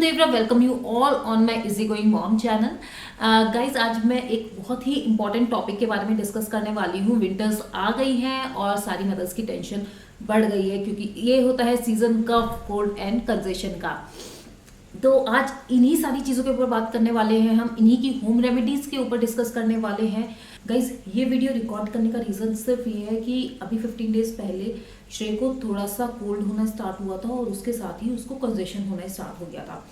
Devara welcome you all on my easy going mom channel. Guys आज मैं एक बहुत ही इंपॉर्टेंट टॉपिक के बारे में डिस्कस करने वाली हूँ। विंटर्स आ गई हैं और सारी मदर्स की टेंशन बढ़ गई है क्योंकि ये होता है season cough cold and congestion का। तो आज इन्हीं सारी चीज़ों के ऊपर बात करने वाले हैं हम, इन्हीं की होम रेमेडीज़ के ऊपर डिस्कस करने वाले हैं। गाइज ये वीडियो रिकॉर्ड करने का रीज़न सिर्फ ये है कि अभी 15 डेज पहले श्रेय को थोड़ा सा कोल्ड होना स्टार्ट हुआ था और उसके साथ ही उसको कंजेशन होना स्टार्ट हो गया था।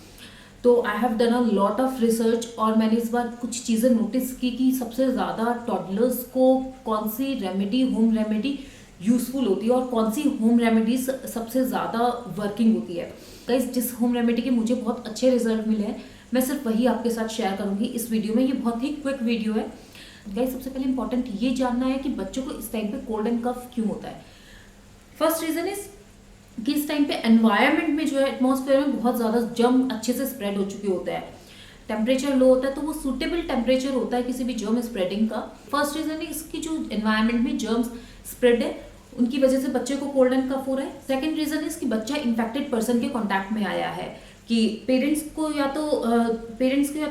तो I have done a lot of research और मैंने इस बार कुछ चीज़ें नोटिस की कि सबसे ज़्यादा टॉडलर्स को कौन सी रेमेडी होम रेमेडी यूजफुल होती है और कौन सी होम रेमेडीज सबसे ज़्यादा वर्किंग होती है। गाइस जिस होम रेमेडी के मुझे बहुत अच्छे रिजल्ट मिले हैं मैं सिर्फ वही आपके साथ शेयर करूंगी इस वीडियो में। ये बहुत ही क्विक वीडियो है। गाइस सबसे पहले इंपॉर्टेंट ये जानना है कि बच्चों को इस टाइम पे कोल्ड एंड कफ क्यों होता है। फर्स्ट रीजन इज कि इस टाइम पे एनवायरनमेंट में जो है एटमॉस्फेयर में बहुत ज़्यादा जर्म अच्छे से स्प्रेड हो चुके होते हैं। टेम्परेचर लो होता है तो वो सूटेबल टेम्परेचर होता है किसी भी जर्म स्प्रेडिंग का। फर्स्ट रीजन है इसकी जो एनवायरनमेंट में जर्म्स स्प्रेड है उनकी वजह से बच्चे को कोल्ड एंड कफ हो रहा है। सेकंड रीजन इज कि बच्चा इन्फेक्टेड पर्सन के कांटेक्ट में आया है कि पेरेंट्स को या तो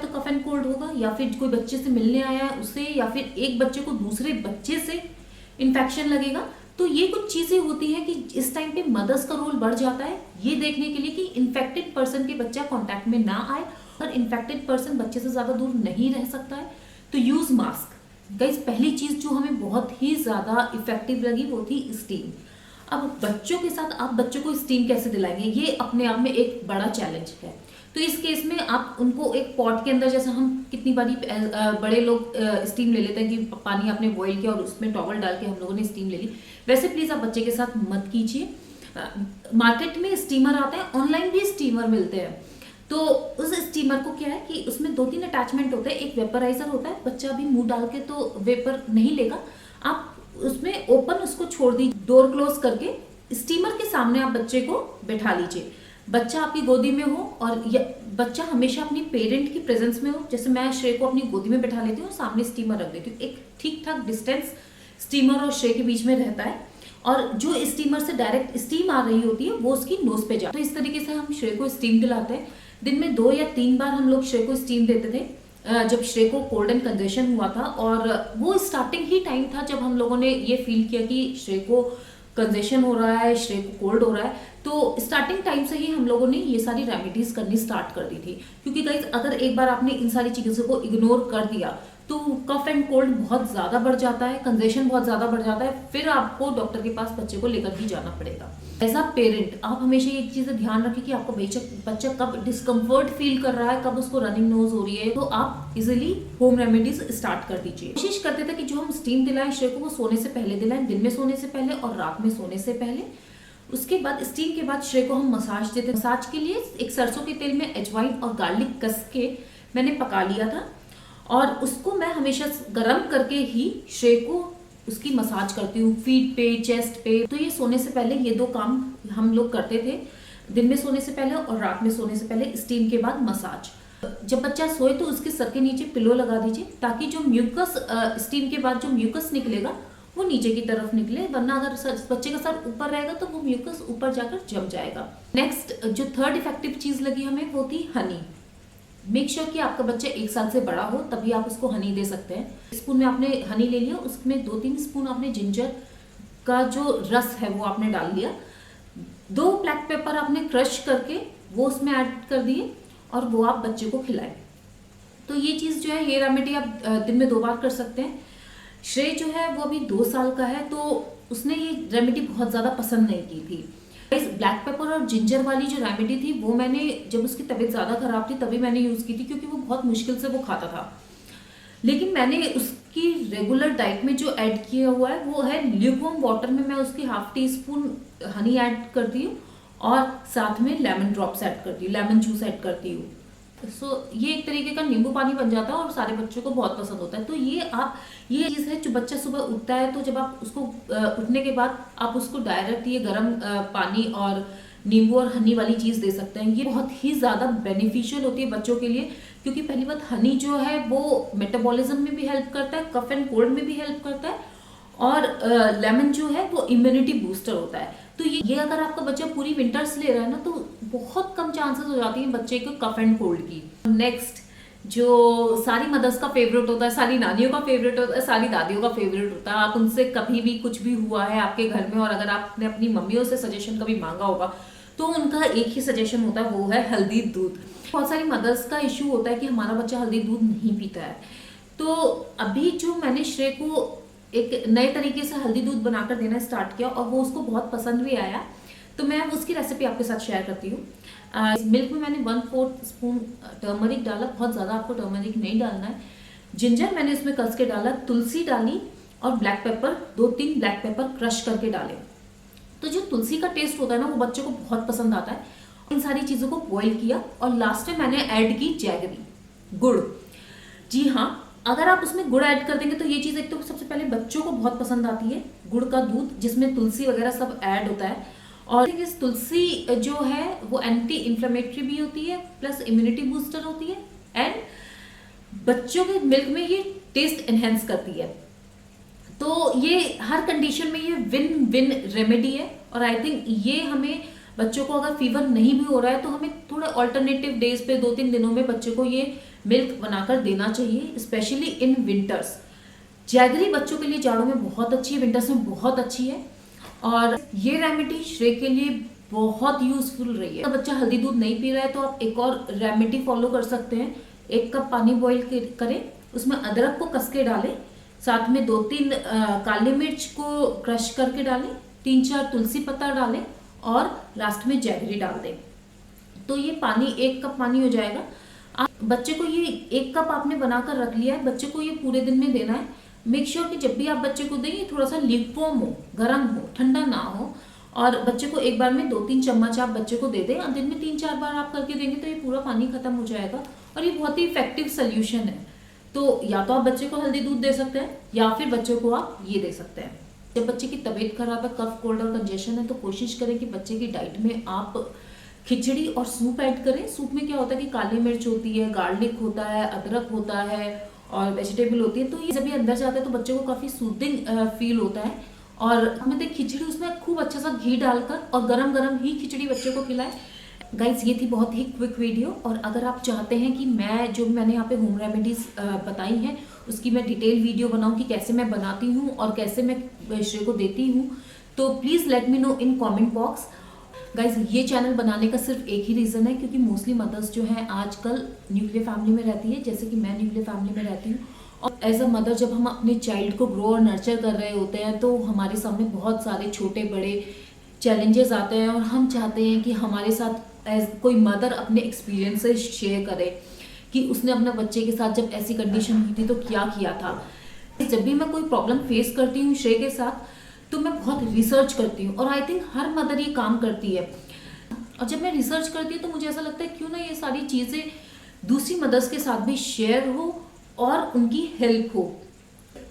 कफ एंड कोल्ड होगा या फिर कोई बच्चे से मिलने आया है उससे या फिर एक बच्चे को दूसरे बच्चे से इन्फेक्शन लगेगा। तो ये कुछ चीजें होती है कि इस टाइम पे मदर्स का रोल बढ़ जाता है ये देखने के लिए कि इन्फेक्टेड पर्सन के बच्चा कांटेक्ट में ना आए। और इन्फेक्टेड पर्सन बच्चे से ज्यादा दूर नहीं रह सकता है तो यूज मास्क। गाइस पहली चीज जो हमें बहुत ही ज्यादा इफेक्टिव लगी वो थी स्टीम। अब बच्चों के साथ आप बच्चों को स्टीम कैसे दिलाएंगे ये अपने आप में एक बड़ा चैलेंज है। तो इस केस में आप उनको एक पॉट के अंदर, जैसा हम कितनी बारी बड़े लोग स्टीम ले लेते हैं कि पानी आपने बॉईल किया और उसमें टॉवल डाल के हम लोगों ने स्टीम ले ली, वैसे प्लीज आप बच्चे के साथ मत कीजिए। मार्केट में स्टीमर आते हैं, ऑनलाइन भी स्टीमर मिलते हैं। तो उस स्टीमर को क्या है कि उसमें 2-3 अटैचमेंट होते हैं। एक वेपराइजर होता है, बच्चा भी मुंह डाल के तो वेपर नहीं लेगा, आप उसमें ओपन उसको छोड़ दीजिए डोर क्लोज करके। स्टीमर के सामने आप बच्चे को बैठा लीजिए, बच्चा आपकी गोदी में हो और बच्चा हमेशा अपनी पेरेंट की प्रेजेंस में हो। जैसे मैं श्रेय को अपनी गोदी में बैठा लेती हूँ, सामने स्टीमर रख देती हूँ, एक ठीक ठाक डिस्टेंस स्टीमर और श्रेय के बीच में रहता है और जो स्टीमर से डायरेक्ट स्टीम आ रही होती है वो उसकी नोज पे जाती है। तो इस तरीके से हम श्रेय को स्टीम दिलाते हैं। दिन में 2 या 3 बार हम लोग श्रेय को स्टीम देते थे जब श्रेय को कोल्ड एंड कंजेशन हुआ था। और वो स्टार्टिंग ही टाइम था जब हम लोगों ने ये फील किया कि श्रेय को कंजेशन हो रहा है, श्रेय को कोल्ड हो रहा है। तो स्टार्टिंग टाइम से ही हम लोगों ने ये सारी रेमेडीज करनी स्टार्ट कर दी थी क्योंकि गाइस अगर एक बार आपने इन सारी चीजों को इग्नोर कर दिया तो कफ एंड कोल्ड बहुत ज्यादा बढ़ जाता है, कंजेशन बहुत ज्यादा बढ़ जाता है, फिर आपको डॉक्टर के पास बच्चे को लेकर ही जाना पड़ेगा। एज अ पेरेंट आप हमेशा एक चीज ध्यान रखें कि आपका बच्चा कब डिस्कम्फर्ट फील कर रहा है, कब उसको रनिंग नोज हो रही है, तो आप इजिली होम रेमेडीज स्टार्ट कर दीजिए। कोशिश करते थे कि जो हम स्टीम दिलाएं श्रेय को वो सोने से पहले दिलाएं, दिन में सोने से पहले और रात में सोने से पहले। उसके बाद स्टीम के बाद श्रेय को हम मसाज देते। मसाज के लिए एक सरसों के तेल में अजवाइन और गार्लिक कस के मैंने पका लिया था और उसको मैं हमेशा गर्म करके ही श्रेय को उसकी मसाज करती हूँ, फीट पे, चेस्ट पे। तो ये सोने से पहले ये 2 काम हम लोग करते थे, दिन में सोने से पहले और रात में सोने से पहले, स्टीम के बाद मसाज। जब बच्चा सोए तो उसके सर के नीचे पिलो लगा दीजिए ताकि जो म्यूकस स्टीम के बाद जो म्यूकस निकलेगा वो नीचे की तरफ निकले, वरना अगर बच्चे का सर ऊपर रहेगा तो वो म्यूकस ऊपर जाकर जम जाएगा। नेक्स्ट जो थर्ड इफेक्टिव चीज लगी हमें वो थी हनी। मेक श्योर कि आपका बच्चा 1 साल से बड़ा हो तभी आप उसको हनी दे सकते हैं। स्पून में आपने हनी ले लिया, उसमें 2-3 स्पून आपने जिंजर का जो रस है वो आपने डाल दिया, 2 ब्लैक पेपर आपने क्रश करके वो उसमें ऐड कर दिए और वो आप बच्चे को खिलाएं। तो ये चीज़ जो है ये रेमेडी आप दिन में 2 बार कर सकते हैं। श्रेय जो है वो अभी 2 साल का है तो उसने ये रेमेडी बहुत ज़्यादा पसंद नहीं की थी। इस ब्लैक पेपर और जिंजर वाली जो रेमेडी थी वो मैंने जब उसकी तबीयत ज़्यादा खराब थी तभी मैंने यूज़ की थी क्योंकि वो बहुत मुश्किल से वो खाता था। लेकिन मैंने उसकी रेगुलर डाइट में जो ऐड किया हुआ है वो है ल्यूकवार्म वाटर में मैं उसकी ½ टीस्पून हनी ऐड करती हूँ और साथ में लेमन ड्रॉप्स ऐड करती हूँ, लेमन जूस ऐड करती हूँ। सो ये एक तरीके का नींबू पानी बन जाता है और सारे बच्चों को बहुत पसंद होता है। तो ये चीज़ है जो बच्चा सुबह उठता है तो जब आप उसको उठने के बाद आप उसको डायरेक्ट ये गर्म पानी और नींबू और हनी वाली चीज़ दे सकते हैं। ये बहुत ही ज़्यादा बेनिफिशियल होती है बच्चों के लिए क्योंकि पहली बात हनी जो है वो मेटाबॉलिज्म में भी हेल्प करता है, कफ एंड कोल्ड में भी हेल्प करता है और लेमन जो है वो इम्यूनिटी बूस्टर होता है। तो ये अगर आपका बच्चा पूरी विंटर्स ले रहा है ना तो बहुत कम चांसेस हो जाती हैं बच्चे को कफ एंड कोल्ड की। नेक्स्ट जो सारी मदर्स का फेवरेट होता है, सारी नानियों का फेवरेट होता है, सारी दादियों का फेवरेट होता है, आप उनसे कभी भी कुछ भी हुआ है आपके घर में और अगर आपने अपनी मम्मियों से सजेशन कभी मांगा होगा तो उनका एक ही सजेशन होता है, वो है हल्दी दूध। बहुत सारी मदर्स का इशू होता है कि हमारा बच्चा हल्दी दूध नहीं पीता है। तो अभी जो मैंने श्रेय को एक नए तरीके से हल्दी दूध बनाकर देना स्टार्ट किया और वो उसको बहुत पसंद भी आया, तो मैं उसकी रेसिपी आपके साथ शेयर करती हूँ। मिल्क में मैंने 1/4 स्पून टर्मरिक डाला, बहुत ज़्यादा आपको टर्मरिक नहीं डालना है। जिंजर मैंने इसमें कस के डाला, तुलसी डाली और black pepper 2-3 black pepper crush करके डाले। तो जो तुलसी का टेस्ट होता है ना वो बच्चों को बहुत पसंद आता है। इन सारी चीज़ों को बॉईल किया और लास्ट में मैंने ऐड की जैगरी, गुड़। जी हाँ, अगर आप उसमें गुड़ ऐड कर देंगे तो ये चीज़ एक तो सबसे पहले बच्चों को बहुत पसंद आती है, गुड़ का दूध जिसमें तुलसी वगैरह सब ऐड होता है। और इस तुलसी जो है वो एंटी इन्फ्लेमेटरी भी होती है, प्लस इम्यूनिटी बूस्टर होती है एंड बच्चों के मिल्क में ये टेस्ट एनहेंस करती है। तो ये हर कंडीशन में ये विन विन रेमेडी है। और आई थिंक ये हमें बच्चों को अगर फीवर नहीं भी हो रहा है तो हमें थोड़े ऑल्टरनेटिव डेज पे 2-3 दिनों में बच्चे को ये मिल्क बनाकर देना चाहिए, स्पेशली इन विंटर्स। जैगरी बच्चों के लिए जाड़ों में बहुत अच्छी है, विंटर्स में बहुत अच्छी है। और ये रेमेडी श्रेय के लिए बहुत यूजफुल रही है। अगर बच्चा हल्दी दूध नहीं पी रहा है तो आप एक और रेमेडी फॉलो कर सकते हैं। 1 कप पानी बॉईल करें, उसमें अदरक को कस के डालें, साथ में 2-3 काली मिर्च को क्रश करके डालें, 3-4 तुलसी पत्ता डालें और लास्ट में जैगरी डाल दें। तो ये पानी 1 कप पानी हो जाएगा। आप बच्चे को ये 1 कप आपने बनाकर रख लिया है, बच्चे को ये पूरे दिन में देना है। मेक श्योर कि जब भी आप बच्चे को दें ये थोड़ा सा ल्यूकवार्म हो, गर्म हो, ठंडा ना हो। और बच्चे को एक बार में 2-3 चम्मच आप बच्चे को दे दें और दिन में 3-4 बार आप करके देंगे तो ये पूरा पानी खत्म हो जाएगा और ये बहुत ही इफेक्टिव सोल्यूशन है। तो या तो आप बच्चे को हल्दी दूध दे सकते हैं या फिर बच्चे को आप ये दे सकते हैं। जब बच्चे की तबीयत खराब है, कफ कोल्ड और कंजेशन है, तो कोशिश करें कि बच्चे की डाइट में आप खिचड़ी और सूप ऐड करें। सूप में क्या होता है कि काली मिर्च होती है, गार्लिक होता है, अदरक होता है और वेजिटेबल होती है, तो ये जब ये अंदर जाता है तो बच्चे को काफ़ी सूदिंग फील होता है। और हमें देख खिचड़ी उसमें खूब अच्छा सा घी डालकर और गरम गरम ही खिचड़ी बच्चे को खिलाएं। गाइज ये थी बहुत ही क्विक वीडियो। और अगर आप चाहते हैं कि मैंने यहाँ पे होम रेमेडीज बताई हैं उसकी मैं डिटेल वीडियो बनाऊँ कि कैसे मैं बनाती हूँ और कैसे मैं श्रेय को देती हूँ, तो please let me know in comment box. Guys ये चैनल बनाने का सिर्फ एक ही रीज़न है क्योंकि मोस्टली मदर्स जो हैं आजकल न्यूक्लियर फैमिली में रहती है, जैसे कि मैं न्यूक्लियर फैमिली में रहती हूँ। और एज अ मदर जब हम अपने चाइल्ड को ग्रो और नर्चर कर रहे होते हैं तो हमारे सामने बहुत सारे छोटे बड़े चैलेंजेस आते हैं और हम चाहते हैं कि हमारे साथ एज कोई मदर अपने एक्सपीरियंसेस शेयर करे कि उसने अपने बच्चे के साथ जब ऐसी कंडीशन हुई थी तो क्या किया था। जब भी मैं कोई प्रॉब्लम फेस करती हूँ श्रेय के साथ तो मैं बहुत रिसर्च करती हूँ और आई थिंक हर मदर ये काम करती है। और जब मैं रिसर्च करती हूँ तो मुझे ऐसा लगता है क्यों ना ये सारी चीज़ें दूसरी मदर्स के साथ भी शेयर हो और उनकी हेल्प हो।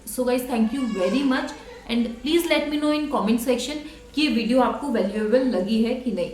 So guys thank you very much and please let me know in comment section कि ये वीडियो आपको वैल्यूएबल लगी है कि नहीं।